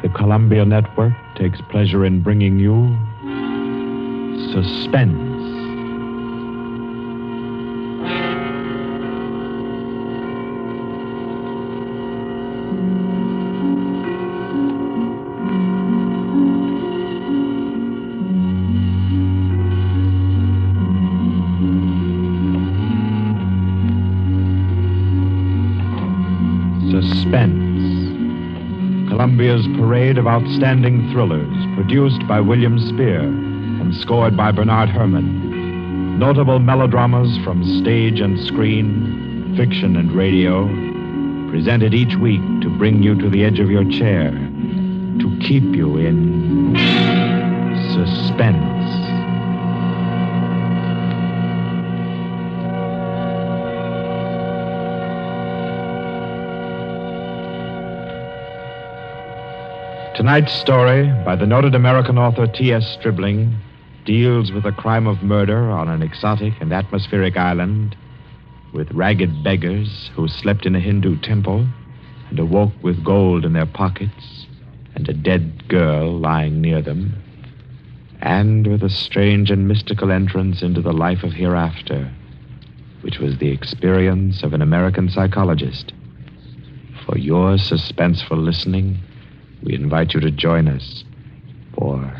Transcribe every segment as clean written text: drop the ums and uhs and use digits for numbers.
the Columbia Network takes pleasure in bringing you Suspense. Suspense. Columbia's parade of outstanding thrillers, produced by William Spear and scored by Bernard Herrmann. Notable melodramas from stage and screen, fiction and radio, presented each week to bring you to the edge of your chair, to keep you in suspense. Tonight's story, by the noted American author T.S. Stribling, deals with a crime of murder on an exotic and atmospheric island, with ragged beggars who slept in a Hindu temple and awoke with gold in their pockets and a dead girl lying near them, and with a strange and mystical entrance into the life of hereafter, which was the experience of an American psychologist. For your suspenseful listening, we invite you to join us for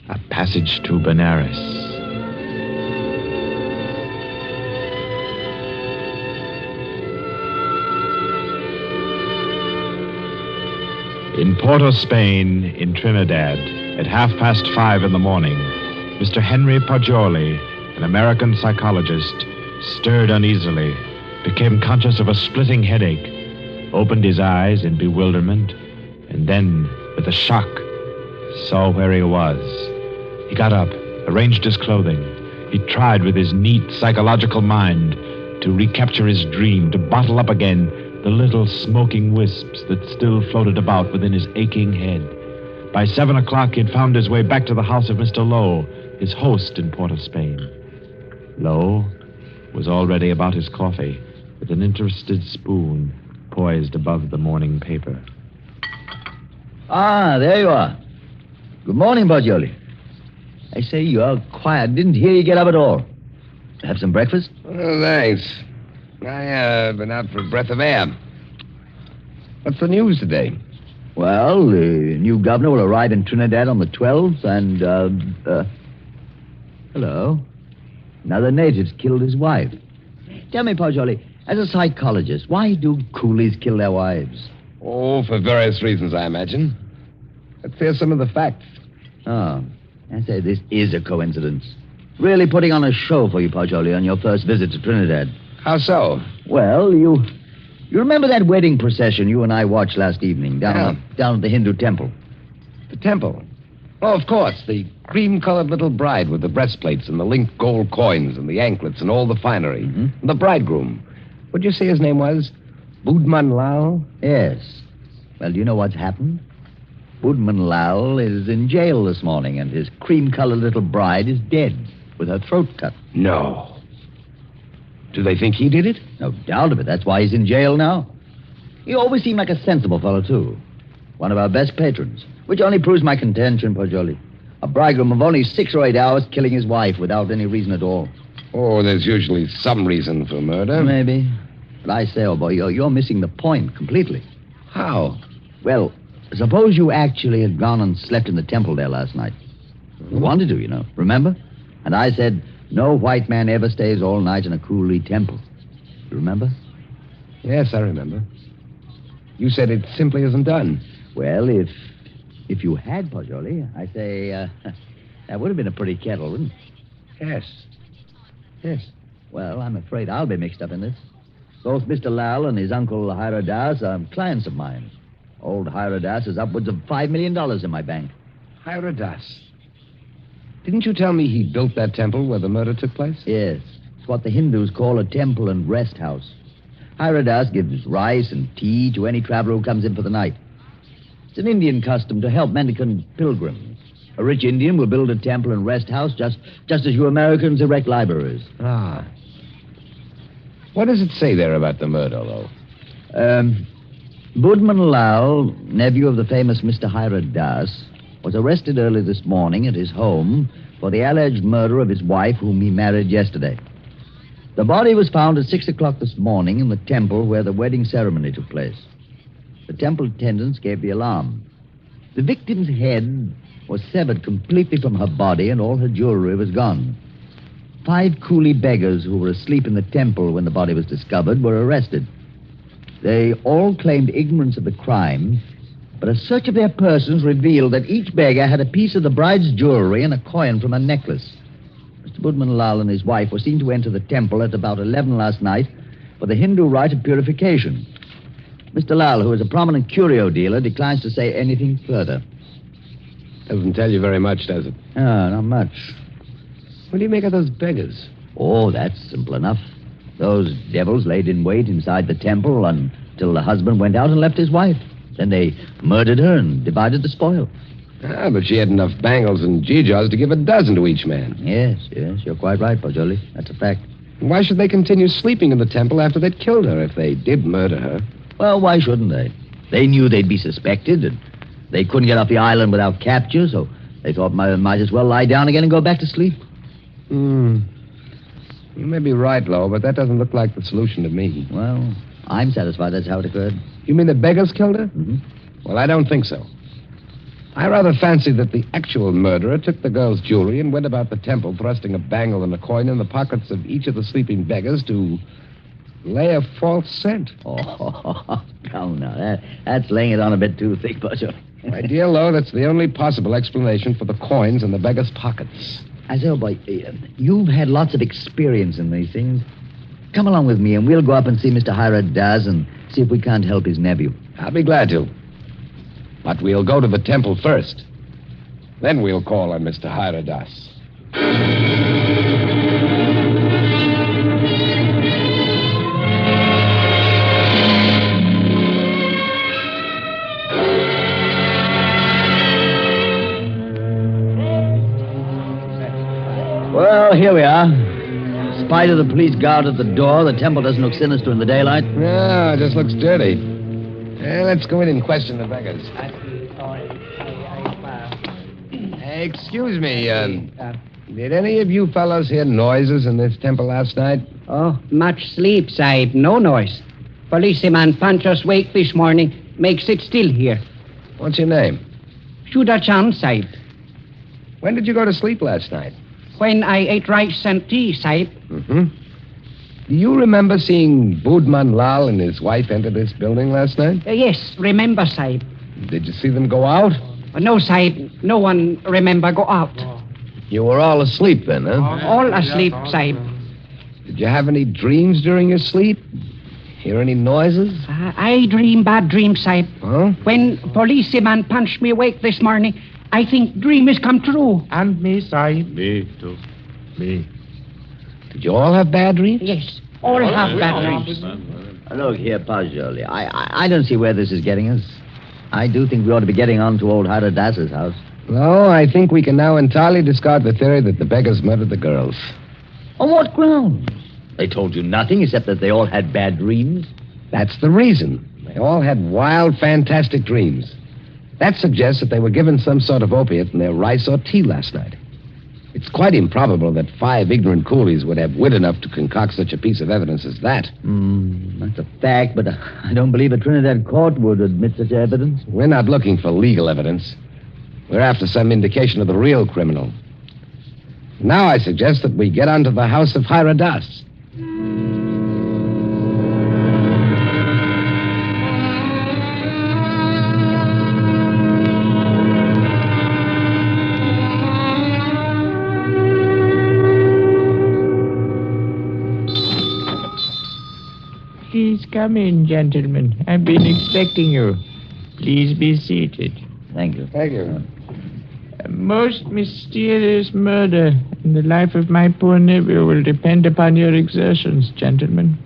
A Passage to Beneres. In Porto, Spain, in Trinidad, at 5:30 in the morning, Mr. Henry Poggioli, an American psychologist, stirred uneasily, became conscious of a splitting headache, opened his eyes in bewilderment, and then, with a shock, saw where he was. He got up, arranged his clothing. He tried with his neat psychological mind to recapture his dream, to bottle up again the little smoking wisps that still floated about within his aching head. By 7 o'clock, he had found his way back to the house of Mr. Lowe, his host in Port of Spain. Lowe was already about his coffee, with an interested spoon poised above the morning paper. Ah, there you are. Good morning, Poggioli. I say, you're quiet. Didn't hear you get up at all. Have some breakfast? Oh, thanks. I've been out for a breath of air. What's the news today? Well, the new governor will arrive in Trinidad on the 12th, and, hello. Another native's killed his wife. Tell me, Poggioli, as a psychologist, why do coolies kill their wives? Oh, for various reasons, I imagine. Let's hear some of the facts. Oh, I say, this is a coincidence. Really putting on a show for you, Poggioli, on your first visit to Trinidad. How so? Well, you remember that wedding procession you and I watched last evening down at the Hindu temple? The temple? Oh, of course. The cream-colored little bride with the breastplates and the linked gold coins and the anklets and all the finery. Mm-hmm. And the bridegroom. What'd you say his name was? Budman Lal? Yes. Well, do you know what's happened? Budman Lal is in jail this morning, and his cream-colored little bride is dead, with her throat cut. No. Do they think he did it? No doubt of it. That's why he's in jail now. He always seemed like a sensible fellow, too. One of our best patrons, which only proves my contention, Poggioli. A bridegroom of only 6 or 8 hours killing his wife without any reason at all. Oh, there's usually some reason for murder. Maybe. But I say, oh boy, you're missing the point completely. How? Well, suppose you actually had gone and slept in the temple there last night. You wanted to, you know. Remember? And I said, no white man ever stays all night in a coolie temple. You remember? Yes, I remember. You said it simply isn't done. Well, if you had, Poggioli, I say, that would have been a pretty kettle, wouldn't it? Yes. Yes. Well, I'm afraid I'll be mixed up in this. Both Mr. Lal and his uncle Hiradas are clients of mine. Old Hiradas has upwards of $5 million in my bank. Hiradas? Didn't you tell me he built that temple where the murder took place? Yes. It's what the Hindus call a temple and rest house. Hiradas gives rice and tea to any traveler who comes in for the night. It's an Indian custom to help mendicant pilgrims. A rich Indian will build a temple and rest house just as you Americans erect libraries. Budman Lal, nephew of the famous Mr. Hira Das, was arrested early this morning at his home for the alleged murder of his wife, whom he married yesterday. The body was found at 6 o'clock this morning in the temple where the wedding ceremony took place. The temple attendants gave the alarm. The victim's head was severed completely from her body and all her jewelry was gone. 5 coolie beggars who were asleep in the temple when the body was discovered were arrested. They all claimed ignorance of the crime, but a search of their persons revealed that each beggar had a piece of the bride's jewelry and a coin from her necklace. Mr. Budman Lal and his wife were seen to enter the temple at about 11 last night for the Hindu rite of purification. Mr. Lal, who is a prominent curio dealer, declines to say anything further. Doesn't tell you very much, does it? No, not much. What do you make of those beggars? Oh, that's simple enough. Those devils laid in wait inside the temple until the husband went out and left his wife. Then they murdered her and divided the spoil. Ah, but she had enough bangles and geegaws to give a dozen to each man. Yes, you're quite right, Pajoli. That's a fact. Why should they continue sleeping in the temple after they'd killed her if they did murder her? Well, why shouldn't they? They knew they'd be suspected, and they couldn't get off the island without capture, so they thought might as well lie down again and go back to sleep. You may be right, Lo, but that doesn't look like the solution to me. Well, I'm satisfied that's how it occurred. You mean the beggars killed her? Mm-hmm. Well, I don't think so. I rather fancy that the actual murderer took the girl's jewelry and went about the temple thrusting a bangle and a coin in the pockets of each of the sleeping beggars to lay a false scent. Oh, come now. That's laying it on a bit too thick, Butcher. My dear Lo, that's the only possible explanation for the coins in the beggars' pockets. I say, oh, boy, you've had lots of experience in these things. Come along with me, and we'll go up and see Mr. Hira Das and see if we can't help his nephew. I'll be glad to. But we'll go to the temple first. Then we'll call on Mr. Hira Das. Well, here we are. In spite of the police guard at the door, the temple doesn't look sinister in the daylight. No, it just looks dirty. Let's go in and question the beggars. Excuse me, did any of you fellows hear noises in this temple last night? Oh, much sleep, Sahib. No noise. Policeman punch us wake this morning. Makes it still here. What's your name? Shuda Chand, Sahib. When did you go to sleep last night? When I ate rice and tea, Sahib. Mm-hmm. Do you remember seeing Budman Lal and his wife enter this building last night? Yes, remember, Sahib. Did you see them go out? No, Sahib. No one remember go out. You were all asleep then, huh? All asleep, Sahib. Did you have any dreams during your sleep? Hear any noises? I dream bad dreams, Sahib. Huh? When policeman punched me awake this morning, I think dream has come true. And me, Sahib. Me, too. Me. Did you all have bad dreams? Yes, all have bad dreams. Look here, Pajoli. I don't see where this is getting us. I do think we ought to be getting on to old Hira Das's house. No, I think we can now entirely discard the theory that the beggars murdered the girls. On what grounds? They told you nothing except that they all had bad dreams. That's the reason. They all had wild, fantastic dreams. That suggests that they were given some sort of opiate in their rice or tea last night. It's quite improbable that 5 ignorant coolies would have wit enough to concoct such a piece of evidence as that. That's a fact, but I don't believe a Trinidad court would admit such evidence. We're not looking for legal evidence. We're after some indication of the real criminal. Now I suggest that we get onto the house of Hira Das. Please come in, gentlemen. I've been expecting you. Please be seated. Thank you. Thank you. A most mysterious murder in the life of my poor nephew will depend upon your exertions, gentlemen.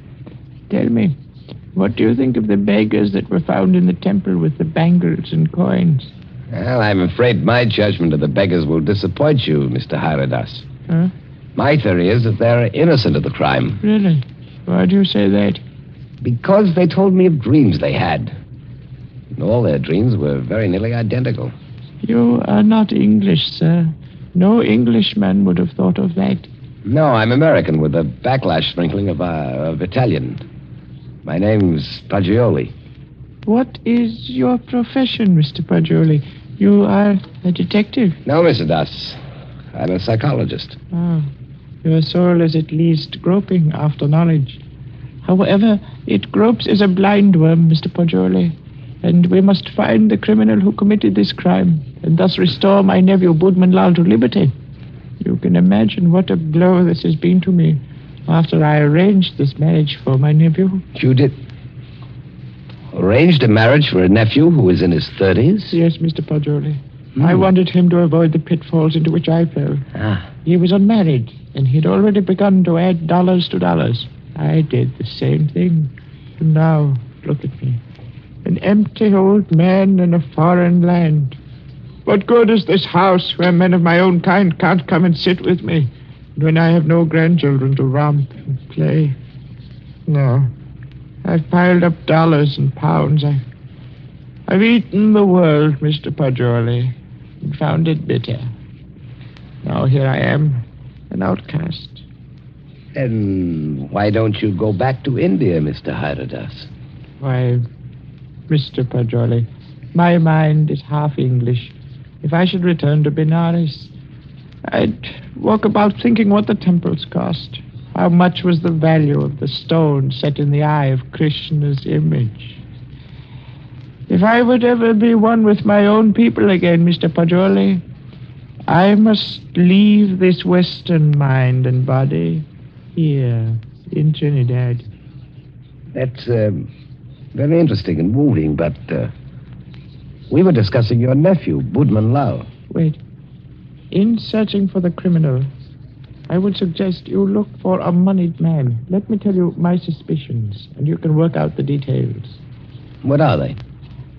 Tell me, what do you think of the beggars that were found in the temple with the bangles and coins? Well, I'm afraid my judgment of the beggars will disappoint you, Mr. Hira Das. Huh? My theory is that they're innocent of the crime. Really? Why do you say that? Because they told me of dreams they had. All their dreams were very nearly identical. You are not English, sir. No Englishman would have thought of that. No, I'm American with a backlash sprinkling of Italian. My name's Paggioli. What is your profession, Mr. Paggioli? You are a detective. No, Mr. Das. I'm a psychologist. Ah, your soul is at least groping after knowledge. However, it gropes as a blind worm, Mr. Paggioli. And we must find the criminal who committed this crime, and thus restore my nephew Budman Lal to liberty. You can imagine what a blow this has been to me after I arranged this marriage for my nephew. You did? Arranged a marriage for a nephew who was in his 30s? Yes, Mr. Paggioli. I wanted him to avoid the pitfalls into which I fell. He was unmarried, and he'd already begun to add dollars to dollars. I did the same thing. And now, look at me. An empty old man in a foreign land. What good is this house where men of my own kind can't come and sit with me, and when I have no grandchildren to romp and play? No. I've piled up dollars and pounds. I've eaten the world, Mr. Paggioli, and found it bitter. Now here I am, an outcast. And why don't you go back to India, Mr. Hyradas? Why, Mr. Paggioli, my mind is half English. If I should return to Beneres, I'd walk about thinking what the temples cost. How much was the value of the stone set in the eye of Krishna's image? If I would ever be one with my own people again, Mr. Paggioli, I must leave this Western mind and body here in Trinidad. That's very interesting and moving, but we were discussing your nephew, Budman Lal. Wait. In searching for the criminal, I would suggest you look for a moneyed man. Let me tell you my suspicions, and you can work out the details. What are they?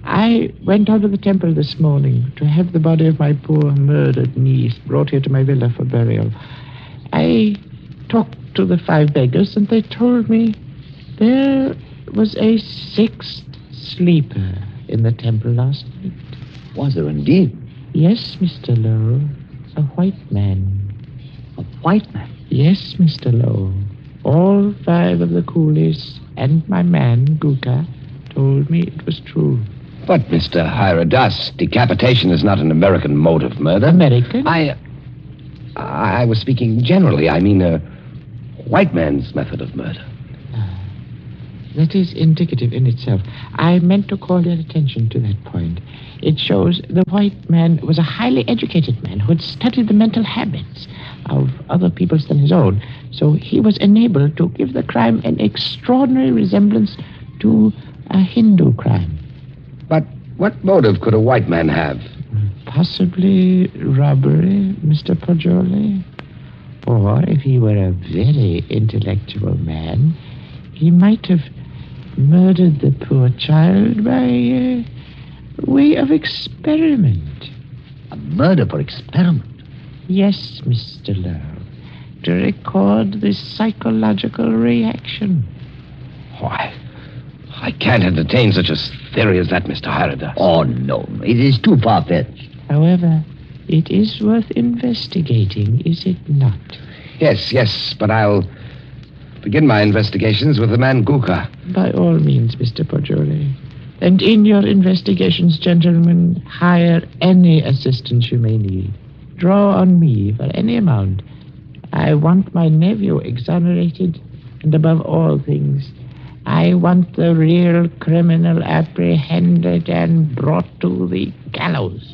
I went out to the temple this morning to have the body of my poor murdered niece brought here to my villa for burial. I talked to the 5 beggars, and they told me there was a 6th sleeper in the temple last night. Was there indeed? Yes, Mr. Lowe. A white man. A white man? Yes, Mr. Lowe. All 5 of the coolies and my man, Guka, told me it was true. But, Mr. Hyradas, decapitation is not an American mode of murder. American? I was speaking generally. I mean, a white man's method of murder. That is indicative in itself. I meant to call your attention to that point. It shows the white man was a highly educated man who had studied the mental habits of other peoples than his own. So he was enabled to give the crime an extraordinary resemblance to a Hindu crime. But what motive could a white man have? Possibly robbery, Mr. Paggioli. Or if he were a very intellectual man, he might have murdered the poor child by way of experiment. A murder for experiment? Yes, Mr. Lowe. To record the psychological reaction. Why, I can't entertain such a theory as that, Mr. Hyradas. Oh, no. It is too far-fetched. However, it is worth investigating, is it not? Yes, but I'll begin my investigations with the man Guka. By all means, Mr. Paggioli. And in your investigations, gentlemen, hire any assistance you may need. Draw on me for any amount. I want my nephew exonerated, and above all things, I want the real criminal apprehended and brought to the gallows.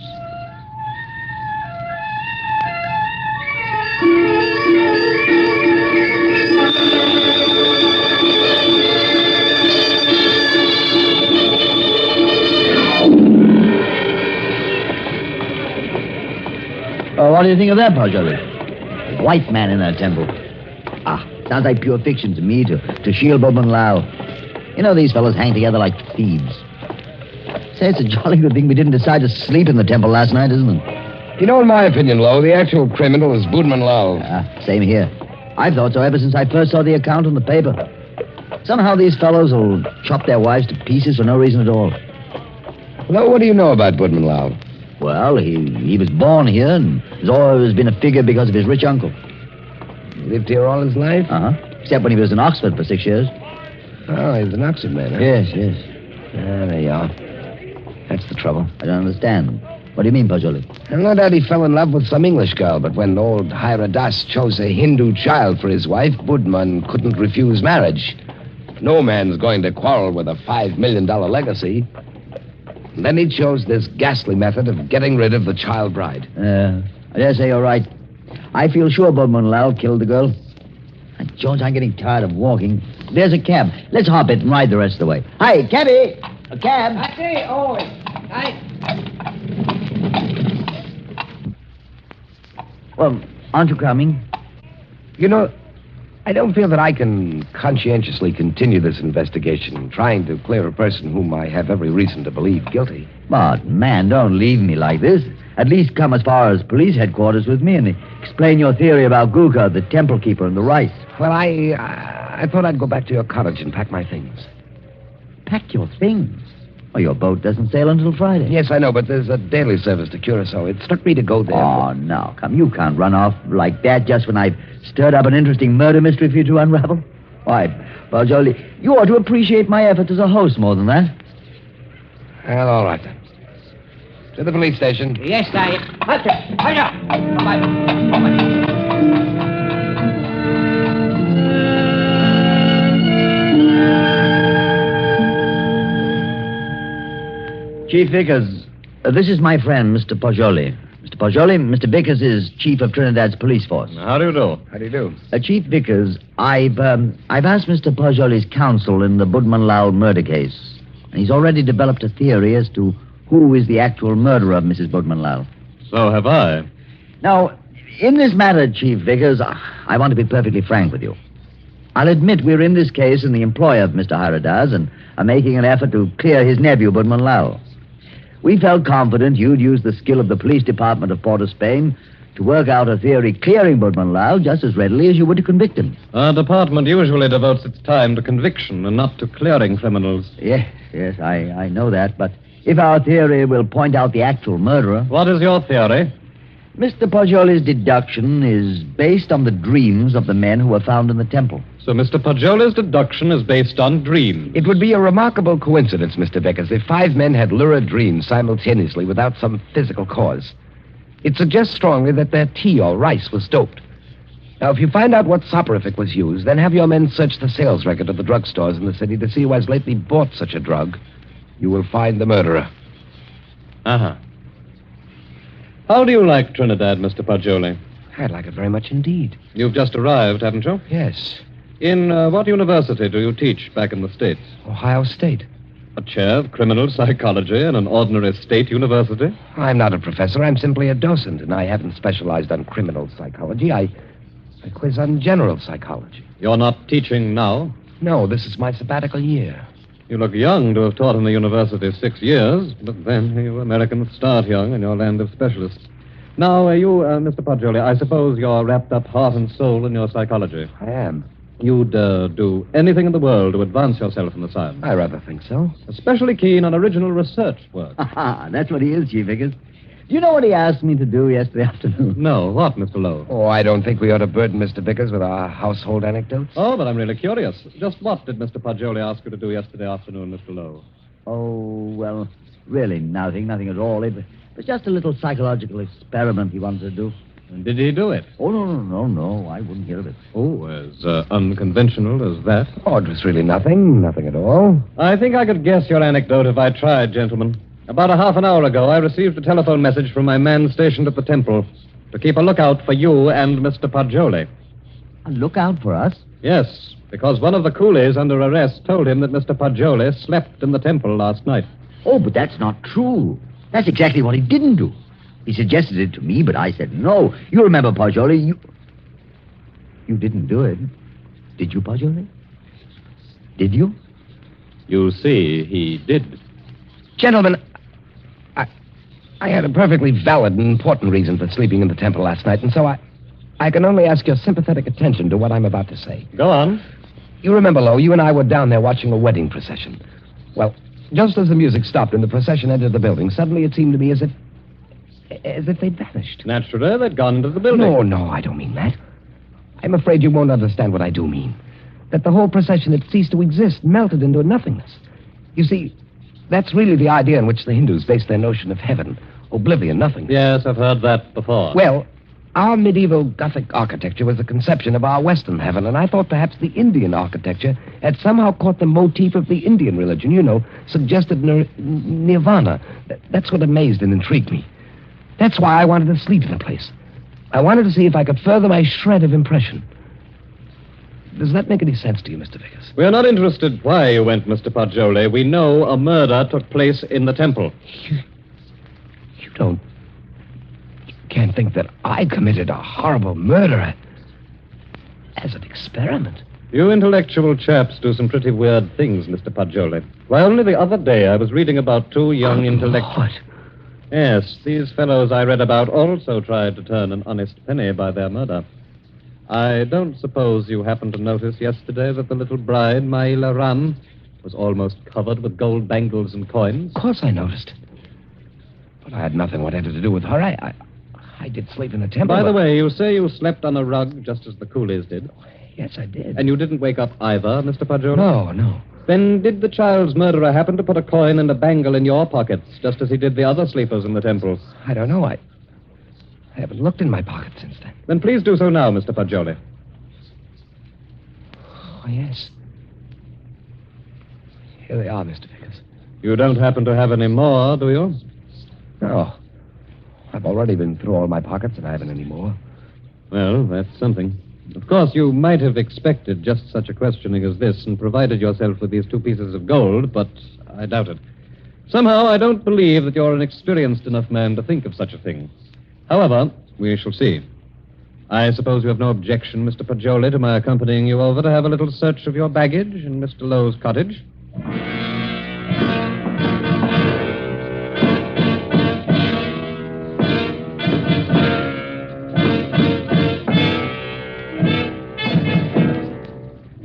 What do you think of that, Paggioli? A white man in that temple. Sounds like pure fiction to me, to shield Budman Lal. You know, these fellows hang together like thieves. Say, it's a jolly good thing we didn't decide to sleep in the temple last night, isn't it? You know, in my opinion, Lowe, the actual criminal is Budman Lal. Same here. I've thought so ever since I first saw the account in the paper. Somehow these fellows will chop their wives to pieces for no reason at all. Lo, what do you know about Budman Lal? Well, he was born here and has always been a figure because of his rich uncle. He lived here all his life? Uh-huh. Except when he was in Oxford for 6 years. Oh, he was an Oxford man, huh? Yes. There you are. That's the trouble. I don't understand. What do you mean, Pajoli? Well, no doubt he fell in love with some English girl, but when old Hira Das chose a Hindu child for his wife, Budman couldn't refuse marriage. No man's going to quarrel with a $5 million legacy. And then he chose this ghastly method of getting rid of the child bride. I dare say you're right. I feel sure Budman Lal killed the girl. And Jones, I'm getting tired of walking. There's a cab. Let's hop it and ride the rest of the way. Hi, cabby! A cab! I say, Well, aren't you coming? You know, I don't feel that I can conscientiously continue this investigation, trying to clear a person whom I have every reason to believe guilty. But, man, don't leave me like this. At least come as far as police headquarters with me and explain your theory about Guka, the temple keeper, and the rice. Well, I thought I'd go back to your cottage and pack my things. Pack your things? Oh, your boat doesn't sail until Friday. Yes, I know, but there's a daily service to Curacao. It struck me to go there. Oh, now, come. You can't run off like that just when I've stirred up an interesting murder mystery for you to unravel. Why, Pajoli, you ought to appreciate my efforts as a host more than that. Well, all right, then. To the police station. Yes, Sahib. Hurry up. Bye-bye. Chief Vickers, this is my friend, Mr. Pajoli. Mr. Pajoli, Mr. Vickers is chief of Trinidad's police force. How do you do? How do you do? Chief Vickers, I've asked Mr. Pajoli's counsel in the Budman Lal murder case. And he's already developed a theory as to who is the actual murderer of Mrs. Budman Lal. So have I. Now, in this matter, Chief Vickers, I want to be perfectly frank with you. I'll admit we're in this case in the employ of Mr. Hiradas and are making an effort to clear his nephew, Budman Lal. We felt confident you'd use the skill of the police department of Port of Spain to work out a theory clearing Budman Lal just as readily as you would to convict him. Our department usually devotes its time to conviction and not to clearing criminals. Yes, I know that, but if our theory will point out the actual murderer... What is your theory? Mr. Pajoli's deduction is based on the dreams of the men who were found in the temple. So Mr. Pajoli's deduction is based on dreams. It would be a remarkable coincidence, Mr. Vickers, if 5 men had lurid dreams simultaneously without some physical cause. It suggests strongly that their tea or rice was doped. Now, if you find out what soporific was used, then have your men search the sales record of the drugstores in the city to see who has lately bought such a drug. You will find the murderer. Uh-huh. How do you like Trinidad, Mr. Pajoli? I'd like it very much indeed. You've just arrived, haven't you? Yes. In what university do you teach back in the States? Ohio State. A chair of criminal psychology in an ordinary state university? I'm not a professor. I'm simply a docent, and I haven't specialized on criminal psychology. I quiz on general psychology. You're not teaching now? No, this is my sabbatical year. You look young to have taught in the university 6 years, but then you Americans start young in your land of specialists. Now, Mr. Pajoli, I suppose you're wrapped up heart and soul in your psychology. I am. You'd do anything in the world to advance yourself in the science. I rather think so. Especially keen on original research work. That's what he is, Chief Vickers. Do you know what he asked me to do yesterday afternoon? No, what, Mr. Lowe? Oh, I don't think we ought to burden Mr. Vickers with our household anecdotes. Oh, but I'm really curious. Just what did Mr. Pajoli ask you to do yesterday afternoon, Mr. Lowe? Oh, well, really nothing at all. It was just a little psychological experiment he wanted to do. And did he do it? Oh, no, I wouldn't hear of it. Oh, as unconventional as that? Oh, it was really nothing at all. I think I could guess your anecdote if I tried, gentlemen. About a half an hour ago, I received a telephone message from my man stationed at the temple to keep a lookout for you and Mr. Pajoli. A lookout for us? Yes, because one of the coolies under arrest told him that Mr. Pajoli slept in the temple last night. Oh, but that's not true. That's exactly what he didn't do. He suggested it to me, but I said no. You remember, Pajoli, you didn't do it. Did you, Pajoli? Did you? You see, he did. Gentlemen, I had a perfectly valid and important reason for sleeping in the temple last night, and so I can only ask your sympathetic attention to what I'm about to say. Go on. You remember, Lo, you and I were down there watching a wedding procession. Well, Just as the music stopped and the procession entered the building, suddenly it seemed to me as if they'd vanished. Naturally, they'd gone into the building. No, I don't mean that. I'm afraid you won't understand what I do mean. That the whole procession had ceased to exist, melted into nothingness. You see, that's really the idea on which the Hindus base their notion of heaven. Oblivion, nothingness. Yes, I've heard that before. Well, our medieval Gothic architecture was the conception of our Western heaven, and I thought perhaps the Indian architecture had somehow caught the motif of the Indian religion, suggested nirvana. That's what amazed and intrigued me. That's why I wanted to sleep in the place. I wanted to see if I could further my shred of impression. Does that make any sense to you, Mr. Vickers? We're not interested why you went, Mr. Poggioli. We know a murder took place in the temple. You can't think that I committed a horrible murder as an experiment. You intellectual chaps do some pretty weird things, Mr. Poggioli. Why, only the other day I was reading about two young intellectuals. What? Yes, these fellows I read about also tried to turn an honest penny by their murder. I don't suppose you happened to notice yesterday that the little bride, Maila Ram, was almost covered with gold bangles and coins? Of course I noticed. But I had nothing whatever to do with her. I did sleep in the temple. By the way, you say you slept on a rug just as the coolies did. Yes, I did. And you didn't wake up either, Mr. Poggioli? No. Then did the child's murderer happen to put a coin and a bangle in your pockets, just as he did the other sleepers in the temple? I don't know. I haven't looked in my pocket since then. Then please do so now, Mr. Poggioli. Oh, yes. Here they are, Mr. Vickers. You don't happen to have any more, do you? No. I've already been through all my pockets and I haven't any more. Well, that's something. Of course, you might have expected just such a questioning as this and provided yourself with these 2 pieces of gold, but I doubt it. Somehow, I don't believe that you're an experienced enough man to think of such a thing. However, we shall see. I suppose you have no objection, Mr. Poggioli, to my accompanying you over to have a little search of your baggage in Mr. Lowe's cottage?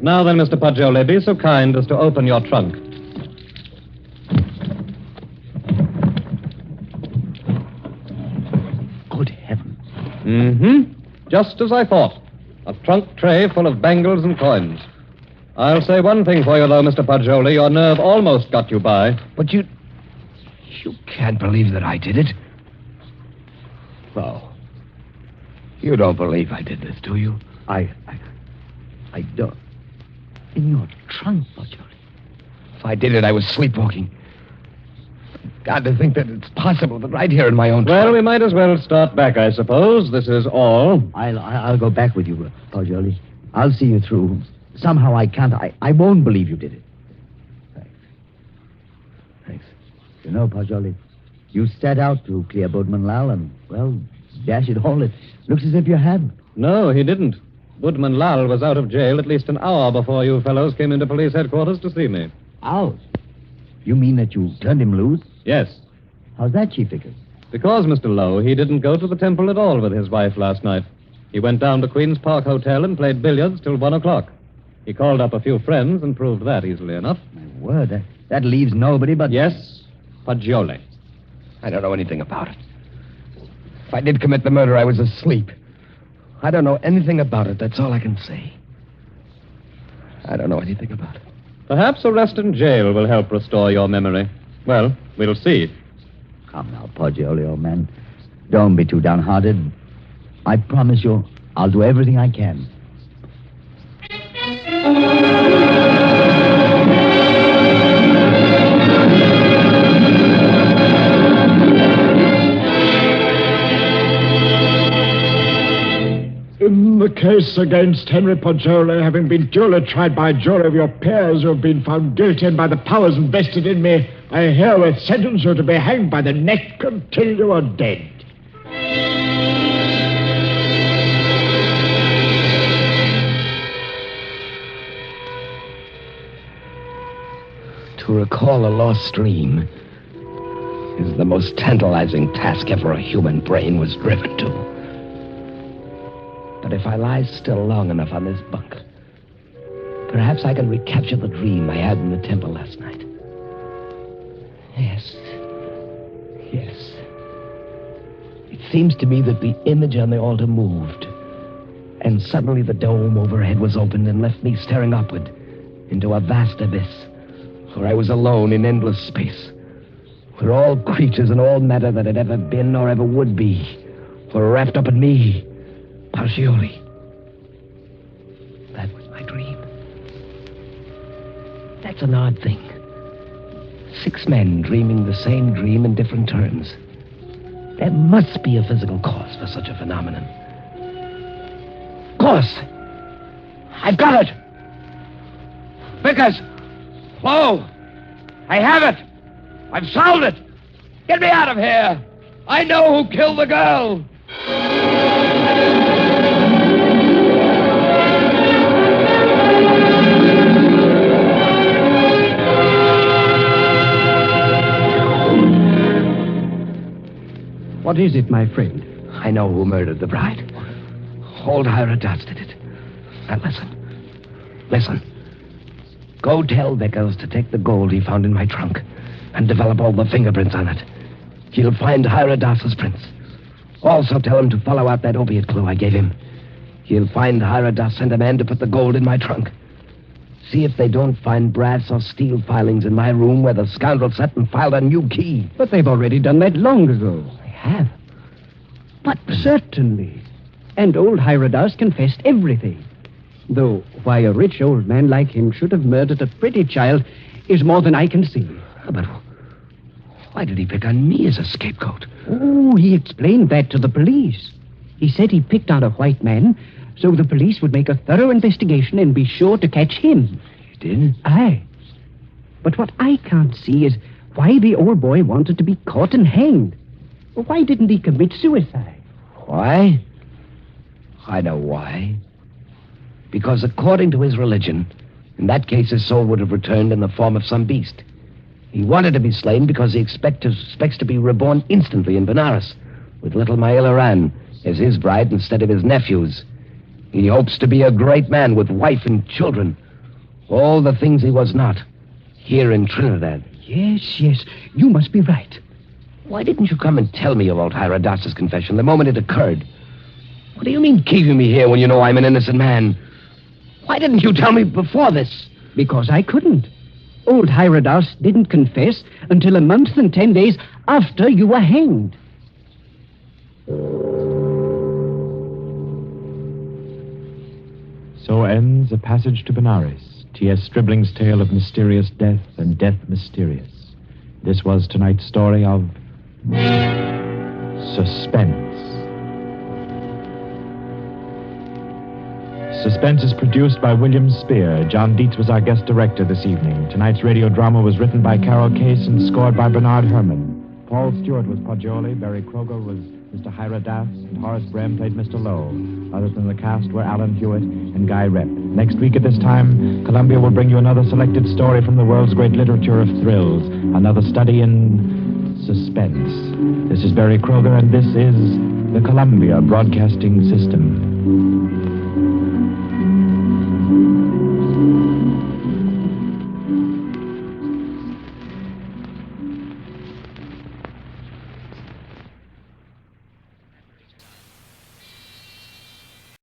Now then, Mr. Poggioli, be so kind as to open your trunk. Good heavens. Mm-hmm. Just as I thought. A trunk tray full of bangles and coins. I'll say one thing for you, though, Mr. Poggioli. Your nerve almost got you by. But you can't believe that I did it. No. You don't believe I did this, do you? I don't. In your trunk, Poggioli. If I did it, I was sleepwalking. God, to think that it's possible that right here in my own Well, trunk. we might as well start back, I suppose. This is all. I'll go back with you, Poggioli. I'll see you through. Somehow I can't. I won't believe you did it. Thanks. You know, Poggioli, you set out to clear Budman Lal, and, well, dash it all, it looks as if you had. No, he didn't. Budman Lal was out of jail at least an hour before you fellows came into police headquarters to see me. Out? You mean that you turned him loose? Yes. How's that, Chief Vickers? Because, Mr. Lowe, he didn't go to the temple at all with his wife last night. He went down to Queen's Park Hotel and played billiards till 1 o'clock. He called up a few friends and proved that easily enough. My word, that leaves nobody but... Yes, Poggioli. I don't know anything about it. If I did commit the murder, I was asleep. I don't know anything about it. That's all I can say. I don't know anything about it. Perhaps arrest in jail will help restore your memory. Well, we'll see. Come now, Poggioli, old man. Don't be too downhearted. I promise you, I'll do everything I can. In the case against Henry Poggioli, having been duly tried by a jury of your peers who have been found guilty and by the powers invested in me, I herewith sentence you to be hanged by the neck until you are dead. To recall a lost dream is the most tantalizing task ever a human brain was driven to. But if I lie still long enough on this bunk, perhaps I can recapture the dream I had in the temple last night. seems to me that the image on the altar moved. And suddenly the dome overhead was opened and left me staring upward into a vast abyss, where I was alone in endless space, where all creatures and all matter that had ever been or ever would be were wrapped up in me, Pacioli. That was my dream. That's an odd thing. 6 men dreaming the same dream in different terms. There must be a physical cause for such a phenomenon. Of course! I've got it! Vickers! Flo! I have it! I've solved it! Get me out of here! I know who killed the girl! What is it, my friend? I know who murdered the bride. Old Hyrodas did it. Now listen. Go tell Vickers to take the gold he found in my trunk and develop all the fingerprints on it. He'll find Hyrodas's prints. Also tell him to follow out that opiate clue I gave him. He'll find Hyrodas sent a man to put the gold in my trunk. See if they don't find brass or steel filings in my room where the scoundrel sat and filed a new key. But they've already done that long ago. They have? But Certainly. And old Hyrodas confessed everything. Though why a rich old man like him should have murdered a pretty child is more than I can see. But why did he pick on me as a scapegoat? Oh, he explained that to the police. He said he picked on a white man so the police would make a thorough investigation and be sure to catch him. He did? Aye. But what I can't see is why the old boy wanted to be caught and hanged. Why didn't he commit suicide? Why? I know why. Because according to his religion, in that case his soul would have returned in the form of some beast. He wanted to be slain because he expects to be reborn instantly in Beneres, with little Maila Ran as his bride instead of his nephew's. He hopes to be a great man with wife and children. All the things he was not, here in Trinidad. Yes, you must be right. Why didn't you come and tell me about Hyrodas's confession the moment it occurred? What do you mean keeping me here when you know I'm an innocent man? Why didn't you tell me before this? Because I couldn't. Old Hyrodas didn't confess until a month and 10 days after you were hanged. So ends A Passage to Benares, T.S. Stribling's tale of mysterious death and death mysterious. This was tonight's story of Suspense. Suspense is produced by William Spear. John Dietz was our guest director this evening. Tonight's radio drama was written by Carol Case and scored by Bernard Herrmann. Paul Stewart was Poggioli, Barry Kroger was Mr. Hyrodas, and Horace Brem played Mr. Lowe. Others in the cast were Alan Hewitt and Guy Rep. Next week at this time, Columbia will bring you another selected story from the world's great literature of thrills, another study in suspense. This is Barry Kroger, and this is the Columbia Broadcasting System.